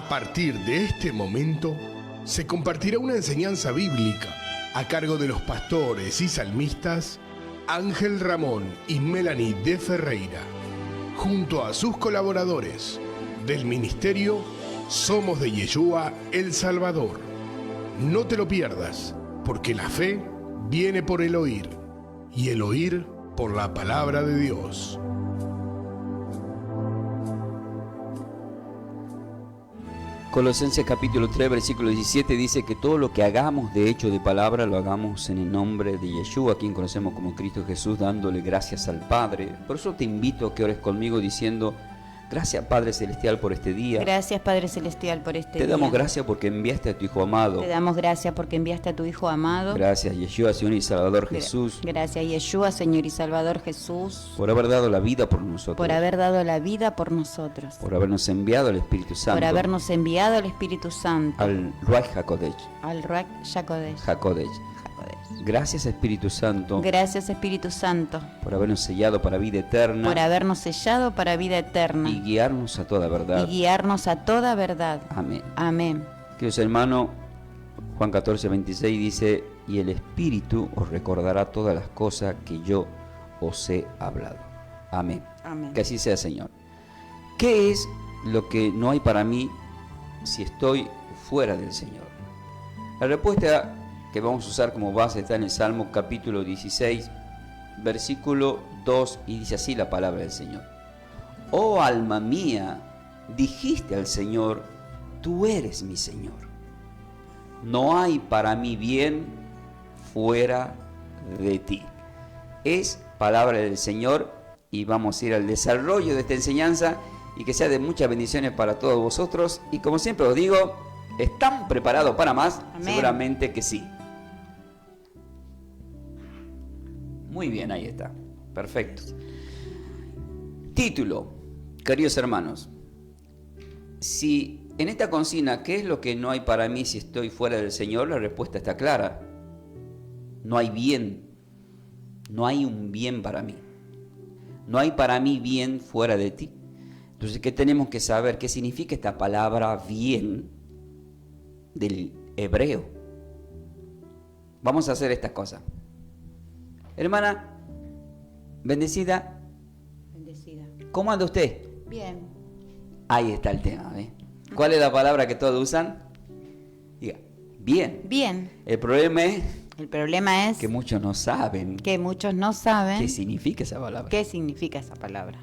A partir de este momento, se compartirá una enseñanza bíblica a cargo de los pastores y salmistas Ángel Ramón y Melanie de Ferreira, junto a sus colaboradores del ministerio Somos de Yeshua El Salvador. No te lo pierdas, porque la fe viene por el oír, y el oír por la palabra de Dios. Colosenses capítulo 3, versículo 17 dice que todo lo que hagamos de hecho de palabra lo hagamos en el nombre de Yeshua, a quien conocemos como Cristo Jesús, dándole gracias al Padre. Por eso te invito a que ores conmigo diciendo: gracias Padre Celestial por este día. Gracias Padre Celestial por este día. Te damos gracias porque enviaste a tu Hijo amado. Te damos gracias porque enviaste a tu Hijo amado. Gracias Yeshua, Señor y Salvador Jesús. Gracias Yeshua, Señor y Salvador Jesús. Por haber dado la vida por nosotros. Por haber dado la vida por nosotros. Por habernos enviado al Espíritu Santo. Por habernos enviado al Espíritu Santo. Al Ruach HaKodesh. Al Ruach HaKodesh. HaKodesh. Gracias Espíritu Santo. Gracias Espíritu Santo. Por habernos sellado para vida eterna. Por habernos sellado para vida eterna. Y guiarnos a toda verdad. Y guiarnos a toda verdad. Amén. Amén. Queridos hermanos, Juan 14, 26 dice: y el Espíritu os recordará todas las cosas que yo os he hablado. Amén. Amén. Que así sea, Señor. ¿Qué es lo que no hay para mí si estoy fuera del Señor? La respuesta que vamos a usar como base está en el Salmo capítulo 16, versículo 2, y dice así la palabra del Señor: oh alma mía, dijiste al Señor, tú eres mi Señor. No hay para mí bien fuera de ti. Es palabra del Señor, y vamos a ir al desarrollo de esta enseñanza, y que sea de muchas bendiciones para todos vosotros. Y como siempre os digo, ¿están preparados para más? Amén. Seguramente que sí. Muy bien, ahí está. Perfecto. Título, queridos hermanos. Si en esta consigna, ¿qué es lo que no hay para mí si estoy fuera del Señor? La respuesta está clara. No hay bien. No hay un bien para mí. No hay para mí bien fuera de ti. Entonces, ¿qué tenemos que saber? ¿Qué significa esta palabra bien del hebreo? Vamos a hacer estas cosas. Hermana, bendecida. Bendecida. ¿Cómo anda usted? Bien. Ahí está el tema, ¿eh? ¿Cuál es la palabra que todos usan? Diga, bien. Bien. El problema es El problema es que muchos no saben que muchos no saben qué significa esa palabra. qué significa esa palabra.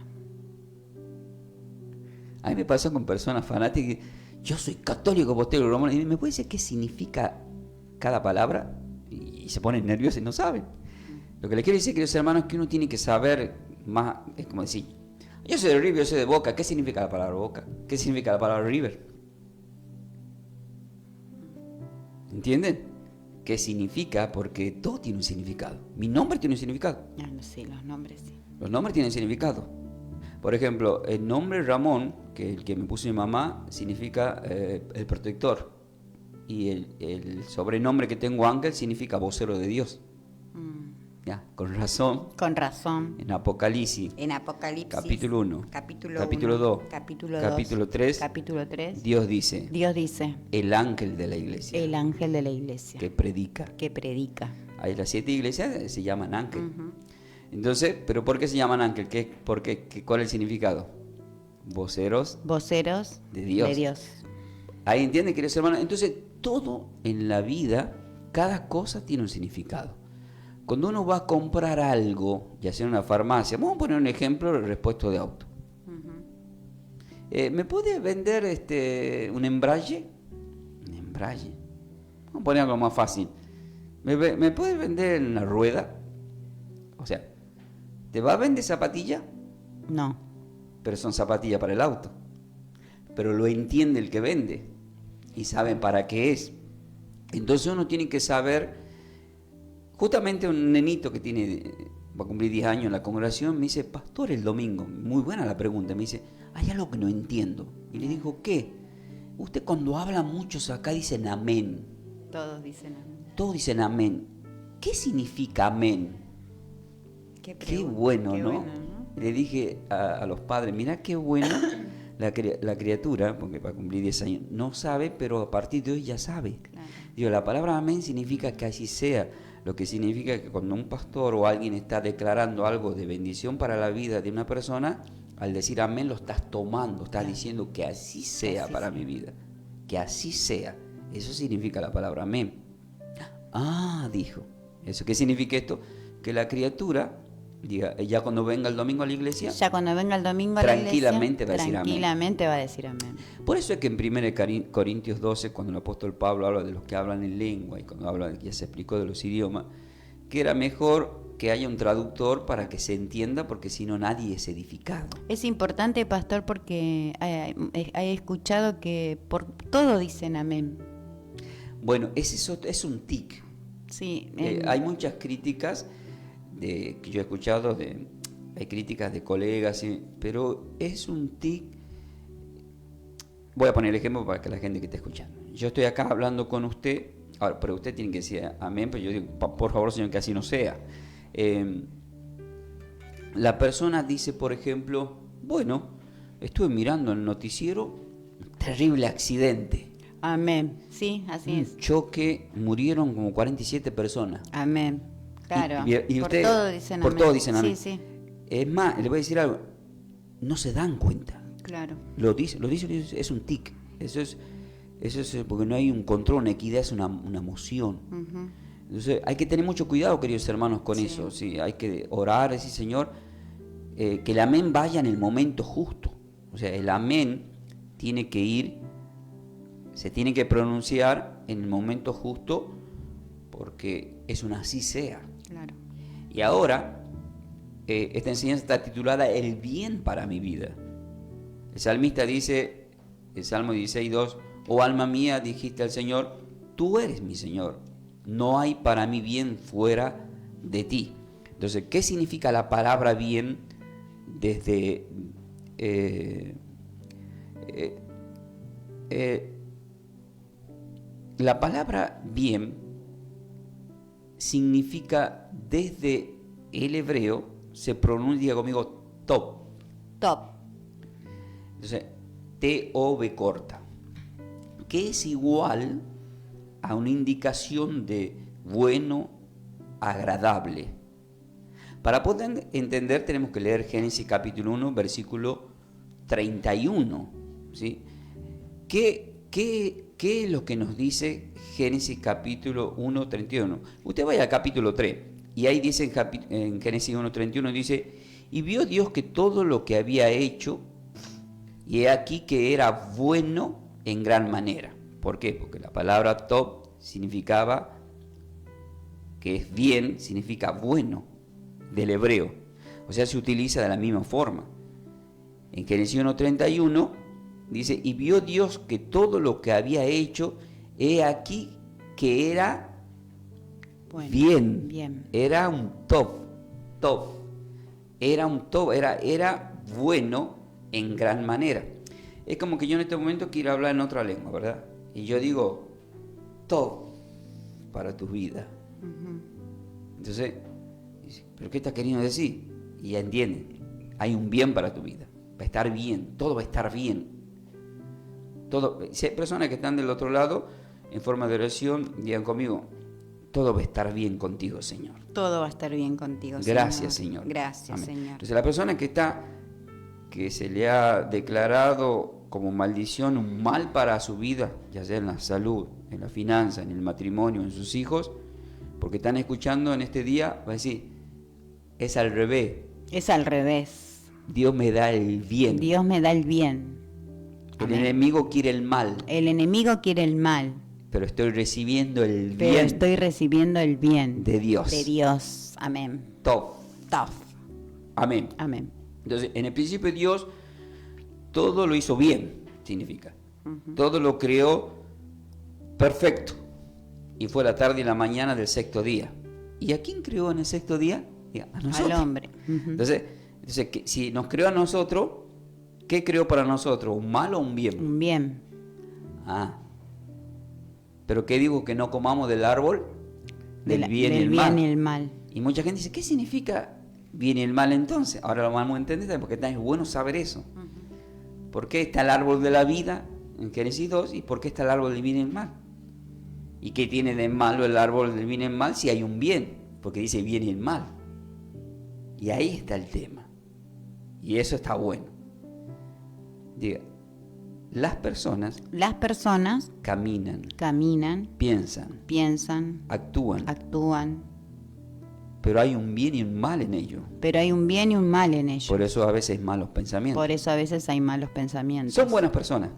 A mí me pasó con personas fanáticas que yo soy católico, apostólico, romano, y me puede decir qué significa cada palabra, y se ponen nerviosos y no saben. Lo que les quiero decir, queridos hermanos, es que uno tiene que saber más. Es como decir, yo soy de River, yo soy de Boca. ¿Qué significa la palabra Boca? ¿Qué significa la palabra River? ¿Entienden? ¿Qué significa? Porque todo tiene un significado. Mi nombre tiene un significado. Sí, los nombres sí. Los nombres tienen significado. Por ejemplo, el nombre Ramón, que es el que me puso mi mamá, significa el protector. Y el sobrenombre que tengo, Ángel, significa vocero de Dios. Ya, con razón. Con razón. En Apocalipsis. En Apocalipsis. Capítulo 1. Capítulo 2. Capítulo 2. Capítulo 3. Capítulo 3. Dios dice. Dios dice. El ángel de la iglesia. El ángel de la iglesia. Que predica. Que predica. Hay las 7 iglesias se llaman ángel. Entonces, ¿pero por qué se llaman ángel? ¿Cuál es el significado? Voceros. Voceros de Dios. De Dios. Ahí entienden, queridos hermanos. Entonces, todo en la vida, cada cosa tiene un significado. Cuando uno va a comprar algo, ya sea en una farmacia, vamos a poner un ejemplo, el repuesto de auto. ¿Me puede vender un embrague? Un embrague. Vamos a poner algo más fácil. ¿Me puede vender una rueda? O sea, ¿te va a vender zapatilla? No. Pero son zapatillas para el auto. Pero lo entiende el que vende y sabe para qué es. Entonces uno tiene que saber. Justamente un nenito que va a cumplir 10 años en la congregación me dice: pastor, el domingo, muy buena la pregunta, me dice, hay algo que no entiendo. Y le digo, ¿qué? Usted cuando habla muchos acá dicen amén. Todos dicen amén. Todos dicen amén. ¿Qué significa amén? Qué bueno, ¿no? Le dije a los padres, mirá qué bueno la criatura, porque va a cumplir 10 años, no sabe, pero a partir de hoy ya sabe. Claro. Digo, la palabra amén significa que así sea, lo que significa que cuando un pastor o alguien está declarando algo de bendición para la vida de una persona, al decir amén lo estás tomando, estás diciendo que así sea así para sea. mi vida, que así sea. Eso significa la palabra amén. Ah, dijo. ¿Eso qué significa esto? Que la criatura, diga, ya cuando venga el domingo a la iglesia, Ya cuando venga el domingo a la iglesia, tranquilamente va a decir amén. tranquilamente va a decir amén. Por eso es que en 1 Corintios 12, cuando el apóstol Pablo habla de los que hablan en lengua y cuando habla, ya se explicó de los idiomas, que era mejor que haya un traductor para que se entienda, porque si no nadie es edificado. Es importante, pastor, porque he escuchado que por todo dicen amén. Bueno, es un tic. Sí, Hay muchas críticas que yo he escuchado, hay críticas de colegas, pero es un tic. Voy a poner el ejemplo para que la gente que esté escuchando. Yo estoy acá hablando con usted, ahora, pero usted tiene que decir amén, pero yo digo, por favor, Señor, que así no sea. La persona dice, por ejemplo, bueno, estuve mirando el noticiero, un terrible accidente. amén. Sí, así es. Choque, murieron como 47 personas. Amén. Claro. Y por usted, todo dicen por amén. todo dicen amén. Sí, sí, Es más, le voy a decir algo, no se dan cuenta. claro. Lo dice, es un tic. Eso es porque no hay un control, una equidad, es una emoción. Ujú. Entonces hay que tener mucho cuidado, queridos hermanos, con Sí. eso. Sí, hay que orar, decir, Señor, que el amén vaya en el momento justo. O sea, el amén tiene que ir, se tiene que pronunciar en el momento justo, porque es un así sea. Claro. Y ahora, esta enseñanza está titulada El bien para mi vida. El salmista dice, el Salmo 16:2, oh alma mía, dijiste al Señor, tú eres mi Señor, no hay para mí bien fuera de ti. Entonces, ¿qué significa la palabra bien desde la palabra bien significa desde el hebreo, se pronuncia conmigo top. Top. Entonces, T-O-B corta, que es igual a una indicación de bueno, agradable. Para poder entender tenemos que leer Génesis capítulo 1, versículo 31. ¿Sí? ¿Qué es lo que nos dice Génesis capítulo 1, 31? Usted vaya al capítulo 3 y ahí dice en Génesis 1, 31, dice, y vio Dios que todo lo que había hecho, y he aquí que era bueno en gran manera. ¿Por qué? Porque la palabra top significaba que es bien, significa bueno, del hebreo. O sea, se utiliza de la misma forma. En Génesis 1:31 dice, y vio Dios que todo lo que había hecho, he aquí que era Bueno, bien. bien. Era un top. Era un top, era bueno en gran manera. Es como que yo en este momento quiero hablar en otra lengua, ¿verdad? Y yo digo, top para tu vida. Ujú. Entonces, dice, ¿pero qué está queriendo decir? Y ya entienden, hay un bien para tu vida, va a estar bien, todo va a estar bien. Todo, si hay personas que están del otro lado, en forma de oración, digan conmigo, todo va a estar bien contigo, Señor. Todo va a estar bien contigo, Gracias, Señor. Gracias, Amén. Señor. Entonces, la persona que se le ha declarado como maldición, un mal para su vida, ya sea en la salud, en la finanza, en el matrimonio, en sus hijos, porque están escuchando en este día, va a decir, es al revés. Es al revés. Dios me da el bien. Dios me da el bien. El Amén. enemigo quiere el mal, El enemigo quiere el mal, pero estoy recibiendo el pero bien estoy recibiendo el bien de Dios. de Dios. Amén. Top. Tough. Amén. Amén. Entonces, en el principio Dios todo lo hizo bien, significa. Todo lo creó perfecto. Y fue la tarde y la mañana del sexto día. ¿Y a quién creó en el sexto día? A nosotros. Al hombre. Ujú. Entonces si nos creó a nosotros, ¿qué creó para nosotros? ¿Un mal o un bien? Un bien. ¿Pero qué digo? Que no comamos del árbol del bien y del el bien mal. y el mal. Y mucha gente dice, ¿qué significa bien y el mal entonces? Ahora lo vamos a entender porque es bueno saber eso. ¿Por qué está el árbol de la vida en Génesis 2 y por qué está el árbol del bien y el mal? ¿Y qué tiene de malo el árbol del bien y el mal si hay un bien? Porque dice bien y el mal. Y ahí está el tema. Y eso está bueno. Diga, las personas caminan, piensan, actúan, pero hay un bien y un mal en ello. Por eso a veces hay malos pensamientos. Son buenas personas,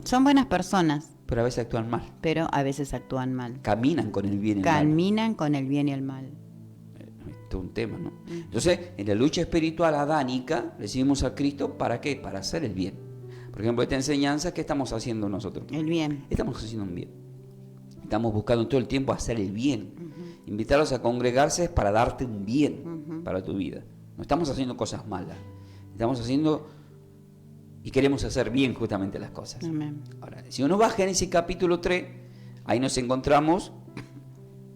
pero a veces actúan mal. Caminan con el bien y el mal. Esto es un tema, ¿no? Entonces, en la lucha espiritual adánica, recibimos a Cristo, ¿para qué? Para hacer el bien. Por ejemplo, esta enseñanza, ¿qué estamos haciendo nosotros? El bien. Estamos haciendo un bien. Estamos buscando todo el tiempo hacer el bien. Invitarlos a congregarse es para darte un bien para tu vida. No estamos haciendo cosas malas. Estamos haciendo y queremos hacer bien justamente las cosas. Amén. Ahora, si uno va a Génesis capítulo 3, ahí nos encontramos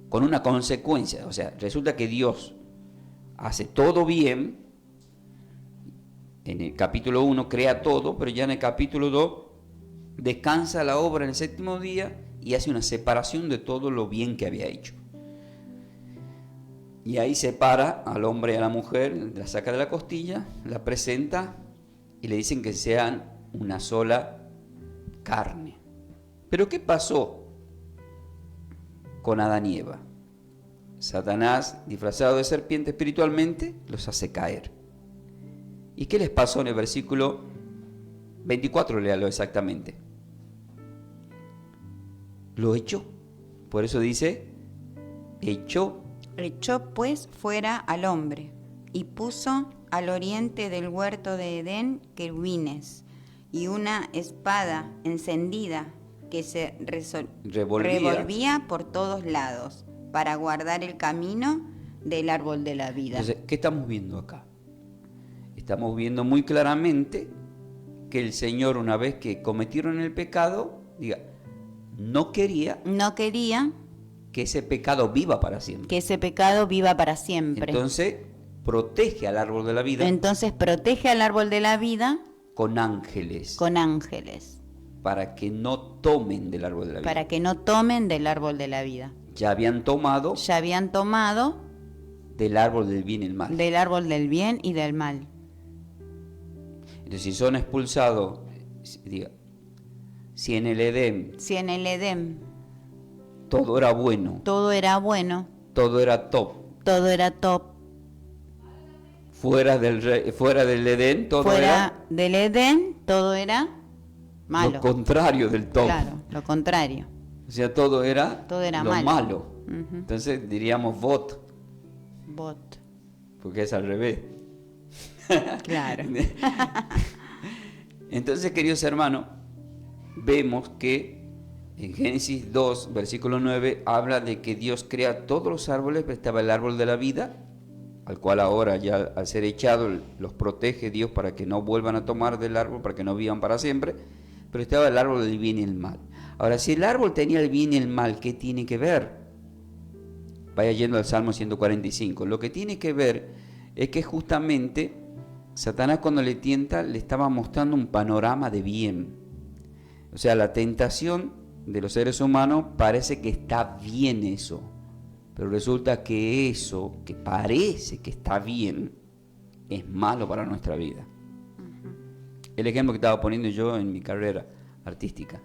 con una consecuencia. O sea, resulta que Dios hace todo bien. En el capítulo 1 crea todo, pero ya en el capítulo 2 descansa la obra en el séptimo día y hace una separación de todo lo bien que había hecho. Y ahí separa al hombre y a la mujer, la saca de la costilla, la presenta y le dicen que sean una sola carne. Pero ¿qué pasó con Adán y Eva? Satanás, disfrazado de serpiente espiritualmente, los hace caer. ¿Y qué les pasó en el versículo 24? Léalo exactamente. Lo echó. Por eso dice, echó. Echó pues fuera al hombre y puso al oriente del huerto de Edén querubines y una espada encendida que se revolvía por todos lados para guardar el camino del árbol de la vida. Entonces, ¿qué estamos viendo acá? Estamos viendo muy claramente que el Señor, una vez que cometieron el pecado, no quería que ese pecado viva para siempre. Entonces, protege al árbol de la vida. Con ángeles. Para que no tomen del árbol de la vida. Ya habían tomado del árbol del bien y el mal. Entonces, si son expulsados, si en el Edén todo era bueno, todo era top, fuera del Edén todo era malo. Lo contrario del top. Claro, lo contrario. O sea, todo era lo malo. Uh-huh. Entonces diríamos bot, porque es al revés. Claro. Entonces, queridos hermanos, vemos que en Génesis 2, versículo 9, habla de que Dios crea todos los árboles, pero estaba el árbol de la vida, al cual ahora ya al ser echado los protege Dios para que no vuelvan a tomar del árbol, para que no vivan para siempre, pero estaba el árbol del bien y el mal. Ahora, si el árbol tenía el bien y el mal, ¿qué tiene que ver? Vaya yendo al Salmo 145. Lo que tiene que ver es que justamente Satanás, cuando le tienta, le estaba mostrando un panorama de bien. O sea, la tentación de los seres humanos parece que está bien eso, pero resulta que eso que parece que está bien es malo para nuestra vida. El ejemplo que estaba poniendo yo en mi carrera artística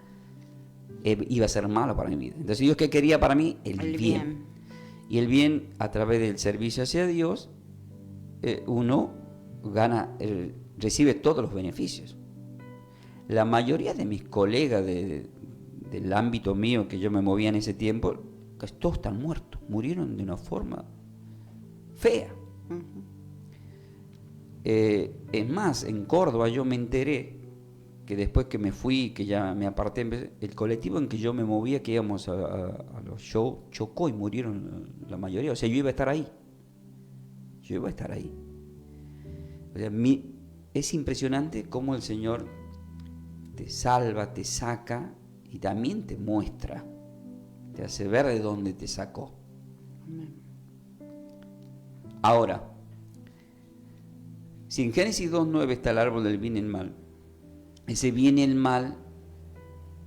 iba a ser malo para mi vida. Entonces, Dios, ¿qué quería para mí? El bien. Y el bien, a través del servicio hacia Dios, uno recibe todos los beneficios. La mayoría de mis colegas del ámbito mío que yo me movía en ese tiempo, casi todos están muertos, murieron de una forma fea. Uh-huh. Es más, en Córdoba yo me enteré que después que me fui, que ya me aparté, el colectivo en que yo me movía, que íbamos a los shows, chocó y murieron la mayoría. O sea, yo iba a estar ahí. O sea, es impresionante cómo el Señor te salva, te saca y también te muestra, te hace ver de dónde te sacó. Amén. Ahora, si en Génesis 2.9 está el árbol del bien y el mal, ese bien y el mal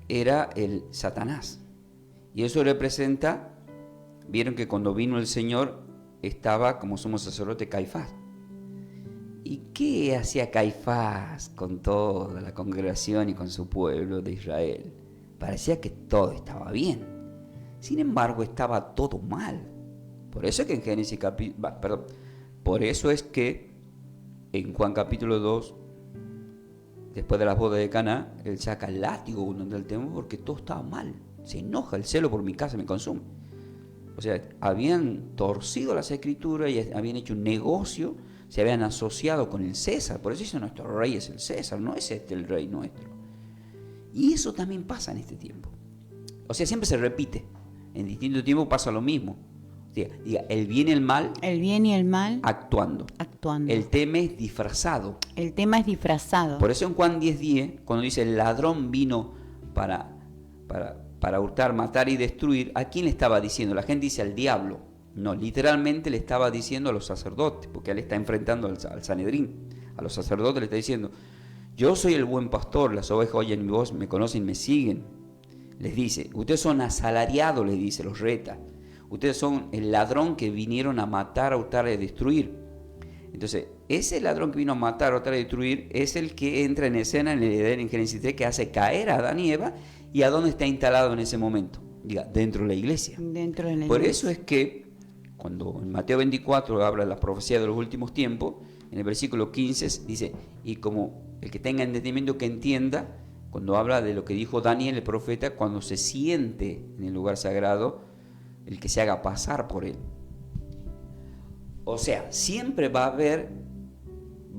era el Satanás. Y eso representa, vieron que cuando vino el Señor estaba como sumo sacerdote Caifás. ¿Y qué hacía Caifás con toda la congregación y con su pueblo de Israel? Parecía que todo estaba bien. Sin embargo, estaba todo mal. Por eso es que en Génesis por eso es que en Juan capítulo 2, después de las bodas de Caná, él saca el látigo del templo porque todo estaba mal. Se enoja, el celo por mi casa me consume. O sea, habían torcido las escrituras y habían hecho un negocio, se habían asociado con el César. Por eso dice, nuestro rey es el César, no es este el rey nuestro. Y eso también pasa en este tiempo. O sea, siempre se repite. En distintos tiempos pasa lo mismo. Diga, el bien y el mal. El bien y el mal Actuando. El tema es disfrazado. El tema es disfrazado. Por eso en Juan 10:10, cuando dice el ladrón vino para hurtar, matar y destruir, ¿a quién le estaba diciendo? La gente dice al diablo. No, literalmente le estaba diciendo a los sacerdotes, porque él está enfrentando al Sanedrín. A los sacerdotes le está diciendo, yo soy el buen pastor, las ovejas oyen mi voz, me conocen, me siguen. Les dice, ustedes son asalariados, les dice, los reta. Ustedes son el ladrón que vinieron a matar, a hurtar y a destruir. Entonces, ese ladrón que vino a matar, a hurtar y a destruir es el que entra en escena en el Edén, en Génesis 3, que hace caer a Adán y Eva. ¿Y a dónde está instalado en ese momento? Diga, dentro de la iglesia. Dentro de la Por iglesia. eso es que cuando en Mateo 24 habla de la profecía de los últimos tiempos, en el versículo 15 dice, y como el que tenga entendimiento que entienda, cuando habla de lo que dijo Daniel el profeta, cuando se siente en el lugar sagrado, el que se haga pasar por él. O sea, siempre va a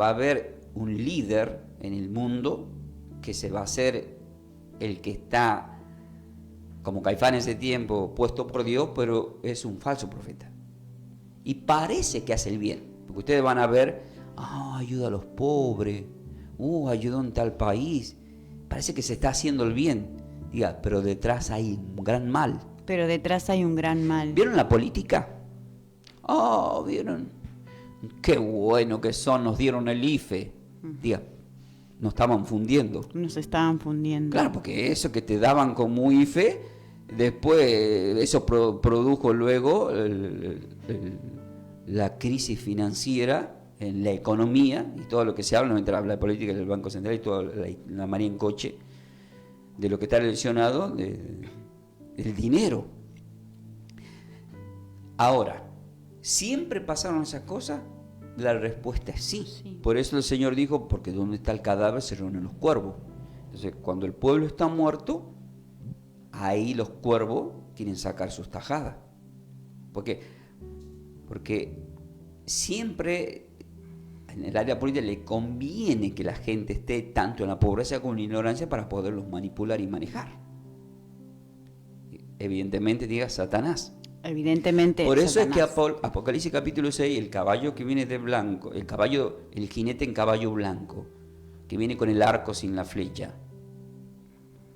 haber un líder en el mundo que se va a hacer el que está, como Caifás en ese tiempo, puesto por Dios, pero es un falso profeta. Y parece que hace el bien, porque ustedes van a ver, ayuda a los pobres, ayuda en tal país, parece que se está haciendo el bien. Diga, pero detrás hay un gran mal. Pero detrás hay un gran mal. ¿Vieron la política? ¿Vieron? Qué bueno que son, nos dieron el IFE. Diga, nos estaban fundiendo. Nos estaban fundiendo. Claro, porque eso que te daban como IFE, después eso produjo luego la crisis financiera en la economía y todo lo que se habla, mientras habla de política del Banco Central y toda la María en coche, de lo que está relacionado del dinero. Ahora, ¿siempre pasaron esas cosas? La respuesta es sí. Por eso el Señor dijo, porque donde está el cadáver se reúnen los cuervos. Entonces, cuando el pueblo está muerto, ahí los cuervos quieren sacar sus tajadas. Porque siempre en el área política le conviene que la gente esté tanto en la pobreza como en la ignorancia para poderlos manipular y manejar. Evidentemente, diga Satanás. Evidentemente. Por eso Satanás. es que Apocalipsis capítulo 6, el caballo que viene de blanco, el jinete en caballo blanco, que viene con el arco sin la flecha,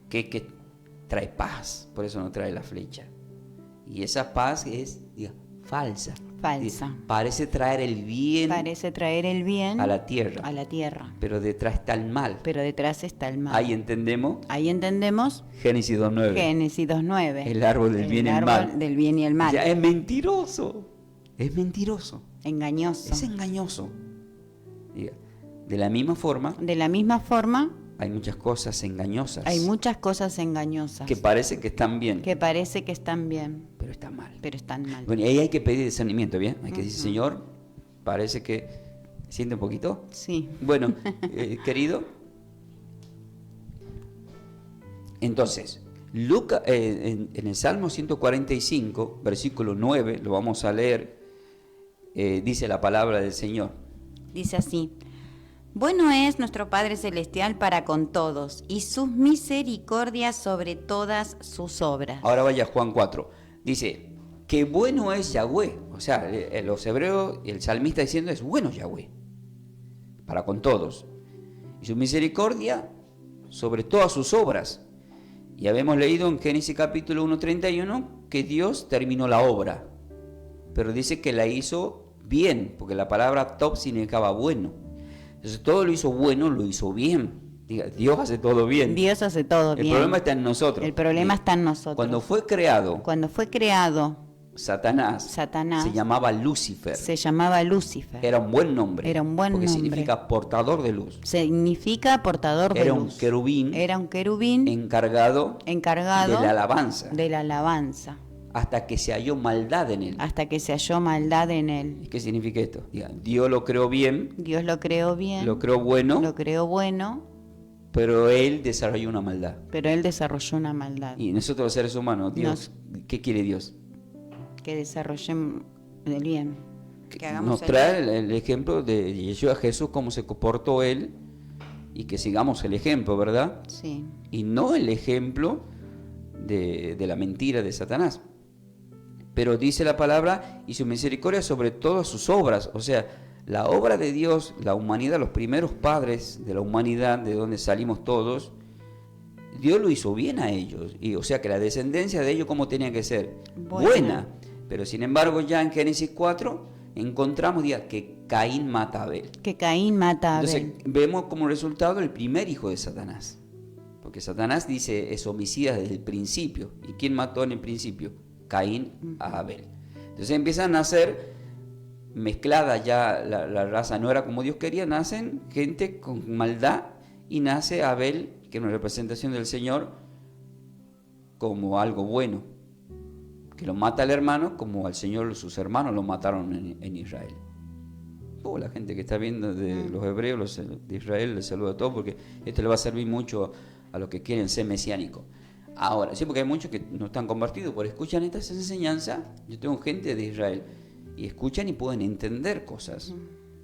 que trae paz, por eso no trae la flecha. Y esa paz es, falsa. Falsa. Parece traer el bien a la tierra. Pero detrás está el mal. Ahí entendemos. Génesis 2.9. Génesis 2.9. El árbol del bien y el mal. Del bien y el mal. O sea, es mentiroso. Es mentiroso. Engañoso. Es engañoso. De la misma forma. Hay muchas cosas engañosas. Que parece que están bien. Pero están mal. Bueno, y ahí hay que pedir discernimiento, ¿bien? Hay que decir, Señor, parece que... ¿Siente un poquito? Sí. Bueno, querido. Entonces, Lucas, en el Salmo 145, versículo 9, lo vamos a leer, dice la palabra del Señor. Dice así: bueno es nuestro Padre Celestial para con todos, y sus misericordias sobre todas sus obras. Ahora vaya a Juan 4. Dice, qué bueno es Yahweh. O sea, los hebreos, el salmista diciendo, es bueno Yahweh, para con todos. Y su misericordia sobre todas sus obras. Y habíamos leído en Génesis capítulo 1:31 que Dios terminó la obra. Pero dice que la hizo bien, porque la palabra top significaba bueno. Entonces todo lo hizo bueno, lo hizo bien. Diga, Dios hace todo bien. Dios hace todo El bien. problema está en nosotros. El problema está en nosotros. Cuando fue creado, Cuando fue creado, Satanás se llamaba Lucifer. se llamaba Lucifer. Era un buen nombre. Era un buen porque nombre. significa portador de luz. Significa portador de Era luz. un querubín Era un querubín encargado encargado de la alabanza, de la alabanza, hasta que se halló maldad en él. hasta que se halló maldad en él. ¿Y qué significa esto? Diga, Dios lo creó bien, Dios lo creó bien, lo creó bueno, lo creó bueno, pero él desarrolló una maldad. pero él desarrolló una maldad. Y nosotros los seres humanos, Dios, ¿qué quiere Dios? Que desarrollemos el bien. Que hagamos Nos el trae el ejemplo de Yeshua Jesús, cómo se comportó él, y que sigamos el ejemplo, ¿verdad? Sí. Y no el ejemplo de la mentira de Satanás. Pero dice la palabra, y su misericordia sobre todas sus obras. O sea, la obra de Dios, la humanidad, los primeros padres de la humanidad, de donde salimos todos, Dios lo hizo bien a ellos. Y, o sea que la descendencia de ellos, ¿cómo tenía que ser? Buena. Pero sin embargo, ya en Génesis 4 encontramos que Caín mata a Abel. Que Caín mata a Abel. Entonces vemos como resultado el primer hijo de Satanás. Porque Satanás dice es homicida desde el principio. ¿Y quién mató en el principio? Caín a Abel. Entonces empiezan a nacer, mezclada ya la raza, no era como Dios quería, nacen gente con maldad y nace Abel, que es una representación del Señor, como algo bueno, que lo mata al hermano como al Señor sus hermanos lo mataron en Israel. La gente que está viendo de los hebreos, de Israel, les saluda a todos porque esto le va a servir mucho a los que quieren ser mesiánicos. Ahora, sí, porque hay muchos que no están convertidos, pero escuchan estas enseñanzas. Yo tengo gente de Israel y escuchan y pueden entender cosas.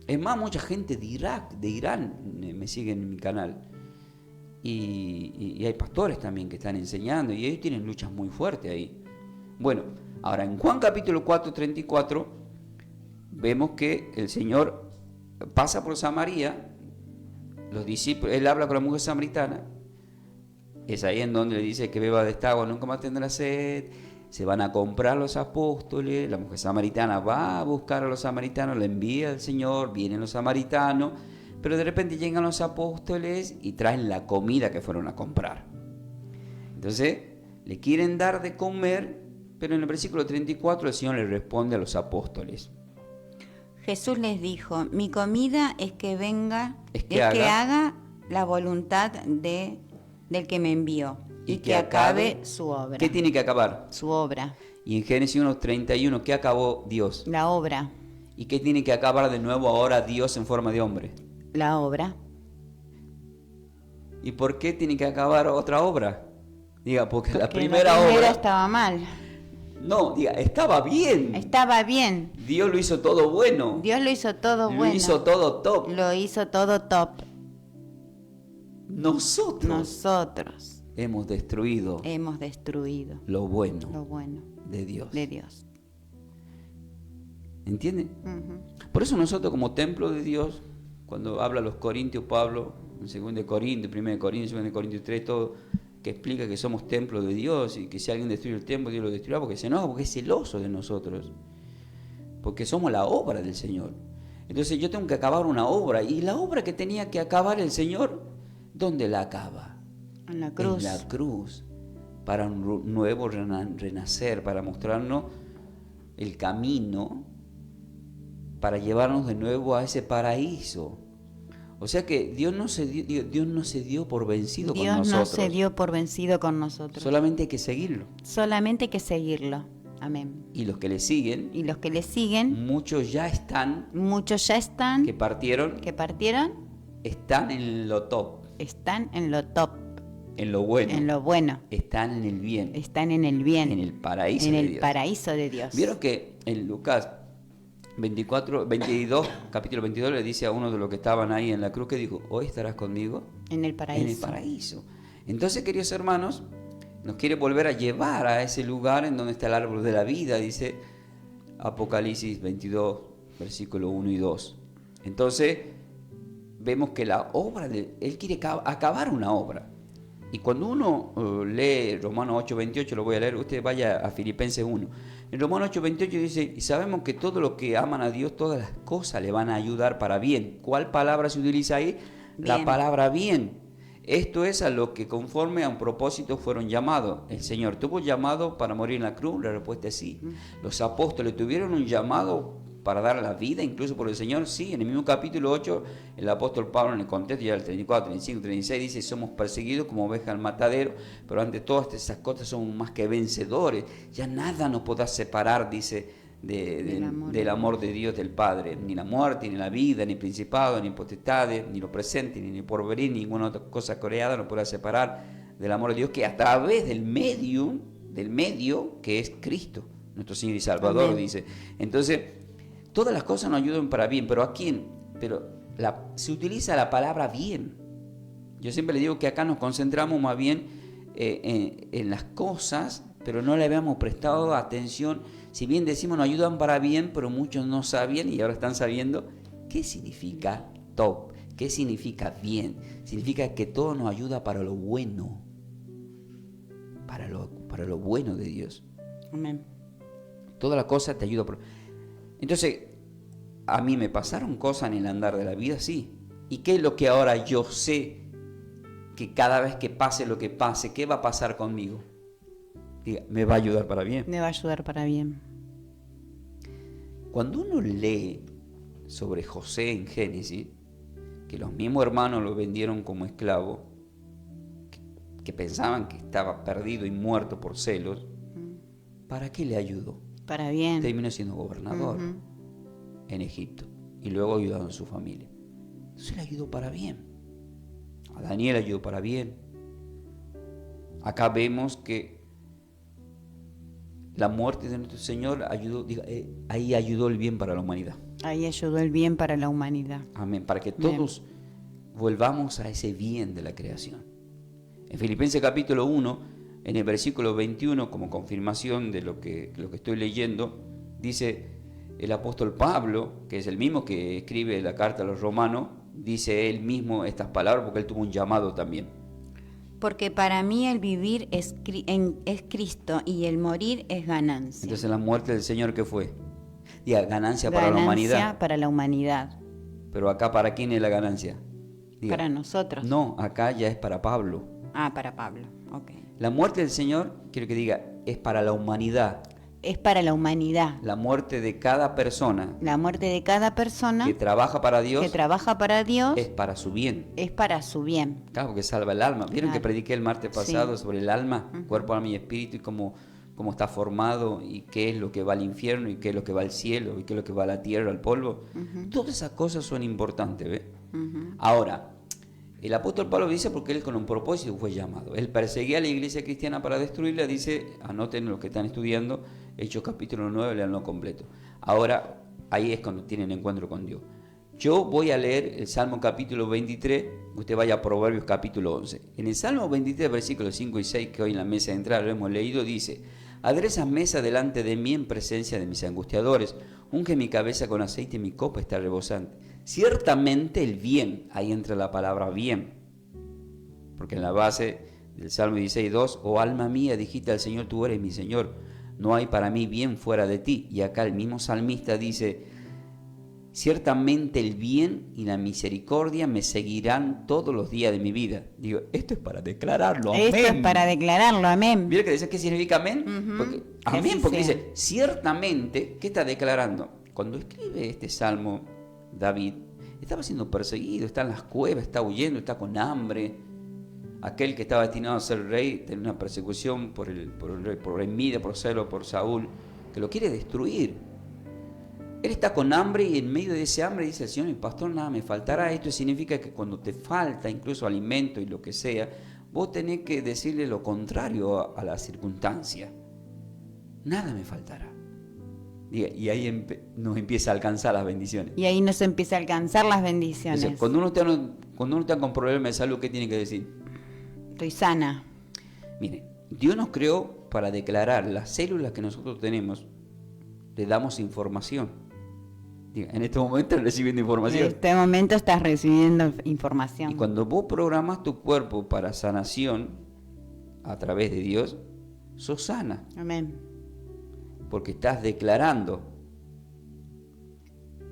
Es más, mucha gente de Irak, de Irán, me siguen en mi canal. Y hay pastores también que están enseñando y ellos tienen luchas muy fuertes ahí. Bueno, ahora en Juan capítulo 4, 34, vemos que el Señor pasa por Samaria, los discípulos, él habla con la mujer samaritana, es ahí en donde le dice que beba de esta agua, nunca más tendrá sed. Se van a comprar los apóstoles, la mujer samaritana va a buscar a los samaritanos, le envía el Señor, vienen los samaritanos, pero de repente llegan los apóstoles y traen la comida que fueron a comprar. Entonces, le quieren dar de comer, pero en el versículo 34 el Señor le responde a los apóstoles. Jesús les dijo, mi comida es que venga, es que haga la voluntad del que me envió y que acabe su obra. ¿Qué tiene que acabar? Su obra. Y en Génesis 1:31, ¿qué acabó Dios? La obra. ¿Y qué tiene que acabar de nuevo ahora Dios en forma de hombre? La obra. ¿Y por qué tiene que acabar otra obra? Diga, porque la primera obra estaba mal. No, diga, estaba bien. Estaba bien. Dios lo hizo todo bueno. Dios lo hizo todo lo bueno. Lo hizo todo top. Lo hizo todo top. Nosotros hemos destruido lo bueno, de Dios. ¿Entienden? Uh-huh. Por eso nosotros como templo de Dios, cuando habla a los Corintios, Pablo, en 2 Corintios, 1 Corintios, 2 Corintios 3, todo, que explica que somos templo de Dios y que si alguien destruye el templo, Dios lo destruirá, porque se enoja, porque es celoso de nosotros, porque somos la obra del Señor. Entonces yo tengo que acabar una obra, y la obra que tenía que acabar el Señor, ¿dónde la acaba? En la cruz. En la cruz, para un nuevo renacer, para mostrarnos el camino, para llevarnos de nuevo a ese paraíso. O sea que Dios no se dio por vencido con nosotros. Dios no se dio por vencido con nosotros. Solamente hay que seguirlo. Solamente hay que seguirlo. Amén. Y los que le siguen, muchos ya están, que partieron, están en lo top. Están en lo top. En lo bueno. Están en el bien. En el paraíso de Dios. En el paraíso de Dios. ¿Vieron que en Lucas 22, capítulo 22, le dice a uno de los que estaban ahí en la cruz, que dijo, hoy estarás conmigo en el paraíso? En el paraíso. Entonces, queridos hermanos, nos quiere volver a llevar a ese lugar en donde está el árbol de la vida, dice Apocalipsis 22, versículo 1 y 2. Entonces, vemos que la obra Él quiere acabar una obra. Y cuando uno lee Romanos 8:28, lo voy a leer, usted vaya a Filipenses 1. En Romanos 8:28 dice, y sabemos que todos los que aman a Dios, todas las cosas le van a ayudar para bien. ¿Cuál palabra se utiliza ahí? Bien. La palabra bien. Esto es a lo que conforme a un propósito fueron llamados. El Señor tuvo llamado para morir en la cruz, la respuesta es sí. Los apóstoles tuvieron un llamado para dar la vida incluso por el Señor, sí. En el mismo capítulo 8, el apóstol Pablo en el contexto, ya el 34, 35, 36, dice: somos perseguidos como ovejas al matadero, pero ante todas esas cosas somos más que vencedores. Ya nada nos podrá separar, dice, del amor de Dios, del Padre. Ni la muerte, ni la vida, ni principado, ni potestades, ni lo presente, ni el porvenir, ninguna otra cosa creada nos podrá separar del amor de Dios, que a través del medio que es Cristo, nuestro Señor y Salvador. Amén. Dice. Entonces, todas las cosas nos ayudan para bien, pero ¿a quién? Se utiliza la palabra bien. Yo siempre le digo que acá nos concentramos más bien en las cosas, pero no le habíamos prestado atención. Si bien decimos nos ayudan para bien, pero muchos no sabían y ahora están sabiendo qué significa top, qué significa bien. Significa que todo nos ayuda para lo bueno, para lo bueno de Dios. Amén. Toda la cosa te ayuda. Entonces, a mí me pasaron cosas en el andar de la vida, sí. ¿Y qué es lo que ahora yo sé? Que cada vez que pase lo que pase, ¿qué va a pasar conmigo? Diga, me va a ayudar para bien. Me va a ayudar para bien. Cuando uno lee sobre José en Génesis, que los mismos hermanos lo vendieron como esclavo, que pensaban que estaba perdido y muerto por celos, ¿para qué le ayudó? Para bien. Terminó siendo gobernador en Egipto y luego ayudando a su familia. Entonces le ayudó para bien. A Daniel ayudó para bien. Acá vemos que la muerte de nuestro Señor ahí ayudó el bien para la humanidad. Ahí ayudó el bien para la humanidad. Amén. Para que todos volvamos a ese bien de la creación. En Filipenses capítulo 1, en el versículo 21, como confirmación de lo que estoy leyendo, dice el apóstol Pablo, que es el mismo que escribe la carta a los romanos, dice él mismo estas palabras porque él tuvo un llamado también. Porque para mí el vivir es Cristo y el morir es ganancia. Entonces la muerte del Señor, ¿qué fue? Diga, ganancia para la humanidad. Ganancia para la humanidad. Pero acá, ¿para quién es la ganancia? Diga, para nosotros. No, acá ya es para Pablo. Ah, para Pablo, ok. La muerte del Señor, quiero que diga, es para la humanidad. Es para la humanidad. La muerte de cada persona. La muerte de cada persona que trabaja para Dios. Que trabaja para Dios. Es para su bien. Es para su bien. Claro, porque salva el alma. ¿Vieron claro. que prediqué el martes pasado sobre el alma, cuerpo, alma y espíritu, y cómo está formado y qué es lo que va al infierno y qué es lo que va al cielo y qué es lo que va a la tierra, al polvo? Todas esas cosas son importantes, ¿ves? Ahora, el apóstol Pablo dice porque él con un propósito fue llamado. Él perseguía a la iglesia cristiana para destruirla, dice, anoten los que están estudiando, Hechos capítulo 9, leanlo completo. Ahora, ahí es cuando tienen encuentro con Dios. Yo voy a leer el Salmo capítulo 23, usted vaya a Proverbios capítulo 11. En el Salmo 23, versículos 5 y 6, que hoy en la mesa de entrada lo hemos leído, dice: aderezas mesa delante de mí en presencia de mis angustiadores, unge mi cabeza con aceite y mi copa está rebosante. Ciertamente el bien, ahí entra la palabra bien, porque en la base del Salmo 16:2, oh alma mía, dijiste al Señor, tú eres mi Señor, no hay para mí bien fuera de ti. Y acá el mismo salmista dice: ciertamente el bien y la misericordia me seguirán todos los días de mi vida. Digo, esto es para declararlo, amén. Esto es para declararlo, amén. ¿Vieron que dice qué significa amén? Porque, amén, porque dice, ciertamente, ¿qué está declarando? Cuando escribe este salmo, David estaba siendo perseguido, está en las cuevas, está huyendo, está con hambre. Aquel que estaba destinado a ser rey tiene una persecución por envidia, por celo, por Saúl, que lo quiere destruir. Él está con hambre y en medio de ese hambre dice el Señor, mi pastor, nada me faltará. Esto significa que cuando te falta incluso alimento y lo que sea, vos tenés que decirle lo contrario a la circunstancia. Nada me faltará. Y ahí nos empieza a alcanzar las bendiciones. Y ahí nos empieza a alcanzar las bendiciones. Entonces, cuando uno está con problemas de salud, ¿qué tiene que decir? Estoy sana. Mire, Dios nos creó para declarar las células que nosotros tenemos, le damos información. En este momento recibiendo información. En este momento estás recibiendo información. Y cuando vos programas tu cuerpo para sanación a través de Dios, sos sana. Amén. Porque estás declarando.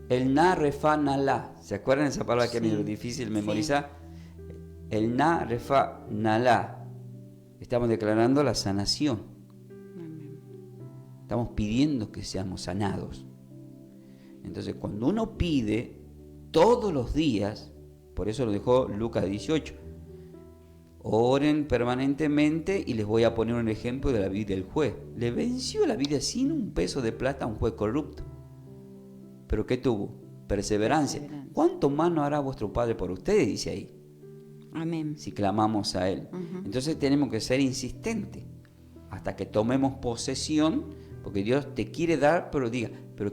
El na, refa, na, la. ¿Se acuerdan de esa palabra que es medio difícil memorizar? El na, refa, nalá. Estamos declarando la sanación. Estamos pidiendo que seamos sanados. Entonces, cuando uno pide todos los días, por eso lo dejó Lucas 18, oren permanentemente y les voy a poner un ejemplo de la vida del juez. Le venció la vida sin un peso de plata a un juez corrupto. ¿Pero qué tuvo? Perseverancia. ¿Cuánto más no hará vuestro Padre por ustedes? Dice ahí. Amén. Si clamamos a Él. Entonces tenemos que ser insistentes hasta que tomemos posesión, porque Dios te quiere dar, pero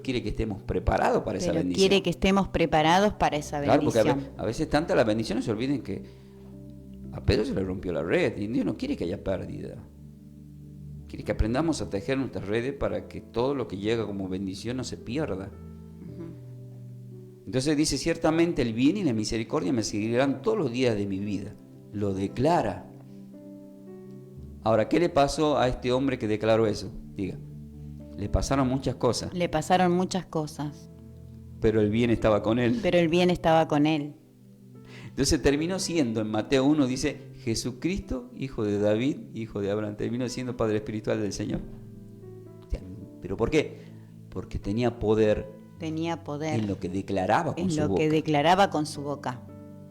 quiere que estemos preparados para esa bendición. Quiere que estemos preparados para esa Claro, bendición. porque a veces tantas las bendiciones se olviden que a Pedro se le rompió la red y Dios no quiere que haya pérdida. Quiere que aprendamos a tejer nuestras redes para que todo lo que llega como bendición no se pierda. Entonces dice, ciertamente el bien y la misericordia me seguirán todos los días de mi vida. Lo declara. Ahora, ¿qué le pasó a este hombre que declaró eso? Diga, le pasaron muchas cosas. Le pasaron muchas cosas, Pero el bien estaba con él. pero el bien estaba con él. Entonces terminó siendo, en Mateo 1 dice, Jesucristo, hijo de David, hijo de Abraham, terminó siendo Padre espiritual del Señor. ¿Pero por qué? Porque tenía poder. Tenía poder En lo que declaraba con en su lo boca. que declaraba con su boca.